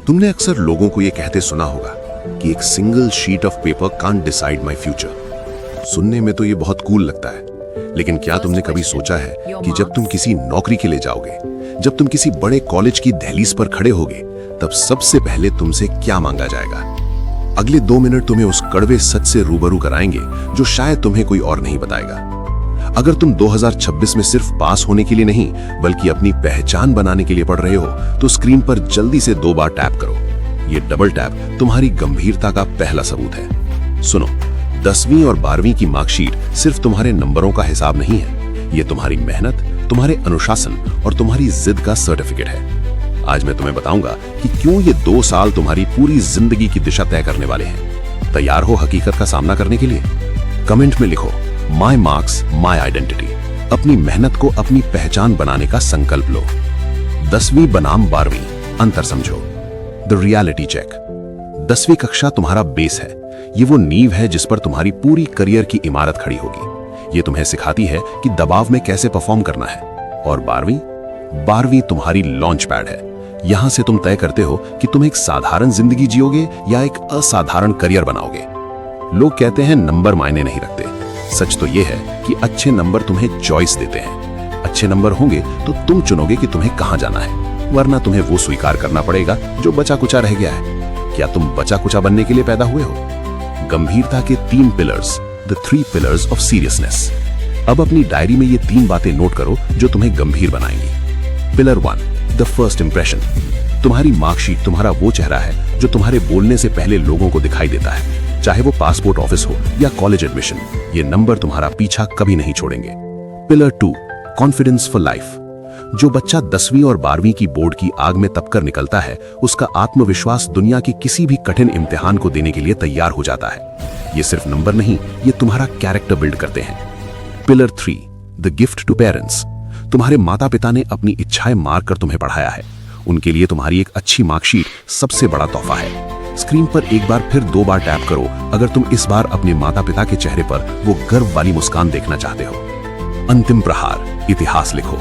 तुमने अक्सर लोगों को यह कहते सुना होगा कि एक single sheet of paper can't decide my future. सुनने में तो ये बहुत कूल लगता है, लेकिन क्या तुमने कभी सोचा है कि जब तुम किसी नौकरी के लिए जाओगे, जब तुम किसी बड़े कॉलेज की दहलीज पर खड़े होगे, तब सबसे पहले तुमसे क्या मांगा जाएगा? अगले 2 मिनट तुम्हें उस कड़वे सच से रूबरू कराएंगे जो शायद तुम्हें कोई और नहीं बताएगा। अगर तुम 2026 में सिर्फ पास होने के लिए नहीं बल्कि अपनी पहचान बनाने के लिए पढ़ रहे हो, तो स्क्रीन पर जल्दी से 2 बार टैप करो। ये डबल टैप तुम्हारी गंभीरता का पहला सबूत है। सुनो, 10वीं और 12वीं की मार्कशीट सिर्फ तुम्हारे नंबरों का हिसाब नहीं है, ये तुम्हारी मेहनत, तुम्हारे अनुशासन और तुम्हारी जिद का सर्टिफिकेट है। आज मैं तुम्हें बताऊंगा कि क्यों ये 2 साल तुम्हारी पूरी जिंदगी की दिशा तय करने वाले हैं। तैयार हो हकीकत का सामना करने के लिए? कमेंट में लिखो, माई मार्क्स माई आइडेंटिटी। अपनी मेहनत को अपनी पहचान बनाने का संकल्प लो। 10वीं बनाम 12वीं, अंतर समझो। The reality check. 10वीं कक्षा तुम्हारा बेस है, ये वो नींव है जिस पर तुम्हारी पूरी करियर की इमारत खड़ी होगी। ये तुम्हें सिखाती है कि दबाव में कैसे परफॉर्म करना है। और 12वीं तुम्हारी लॉन्च पैड है। यहां से तुम तय करते हो कि तुम एक साधारण जिंदगी जियोगे या एक असाधारण करियर बनाओगे। लोग कहते हैं नंबर मायने नहीं रखते। सच तो यह है कि अच्छे नंबर तुम्हें चॉइस देते हैं। अच्छे नंबर होंगे तो तुम चुनोगे कि तुम्हें कहां जाना है, वरना तुम्हें वो स्वीकार करना पड़ेगा जो बचा कुचा रह गया है। क्या तुम बचा कुचा बनने के लिए पैदा हुए हो? गंभीरता के 3 pillars, the 3 pillars of seriousness. अब अपनी डायरी में ये 3 बातें नोट करो जो तुम्हें गंभीर बनाएंगी। Pillar 1, the first impression. तुम्हारी मार्कशीट तुम्हारा वो चेहरा है जो तुम्हारे बोलने से पहले लोगों को दिखाई देता है, चाहे वो पासपोर्ट ऑफिस हो या कॉलेज एडमिशन। ये नंबर तुम्हारा पीछा कभी नहीं छोड़ेंगे। Pillar 2, confidence for life. जो बच्चा 10वीं और 12वीं की बोर्ड की आग में तपकर निकलता है, उसका आत्मविश्वास दुनिया के किसी भी कठिन इम्तिहान को देने के लिए तैयार हो जाता है। ये सिर्फ नंबर नहीं, ये तुम्हारा कैरेक्टर बिल्ड करते हैं। Pillar 3, the gift to parents. तुम्हारे माता पिता ने अपनी इच्छाएं मार कर तुम्हें पढ़ाया है। उनके लिए तुम्हारी एक अच्छी मार्कशीट सबसे बड़ा तोहफा है। स्क्रीन पर एक बार फिर 2 बार टैप करो अगर तुम इस बार अपने माता पिता के चेहरे पर वो गर्व वाली मुस्कान देखना चाहते हो। अंतिम प्रहार, इतिहास लिखो।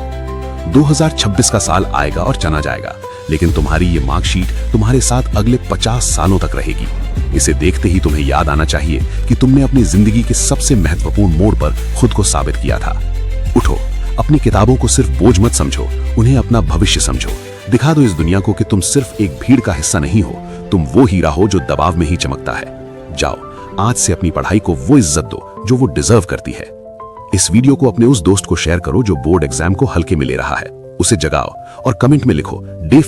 2026 का साल आएगा और चला जाएगा, लेकिन तुम्हारी ये मार्कशीट तुम्हारे साथ अगले 50 सालों तक रहेगी। इसे देखते ही तुम्हें याद आना चाहिए कि तुमने अपनी जिंदगी के सबसे महत्वपूर्ण मोड़ पर खुद को साबित किया था। उठो, अपनी किताबों को सिर्फ बोझ मत समझो, उन्हें अपना भविष्य समझो। दिखा दो इस दुनिया को कि तुम सिर्फ एक भीड़ का हिस्सा नहीं हो, तुम वो हीरा हो जो दबाव में ही चमकता है। जाओ, आज से अपनी पढ़ाई को वो इज्जत दो जो वो डिजर्व करती है। इस वीडियो को अपने उस दोस्त को शेयर करो जो बोर्ड एग्जाम को हल्के में ले रहा है। उसे जगाओ और कमेंट में लिखो, डे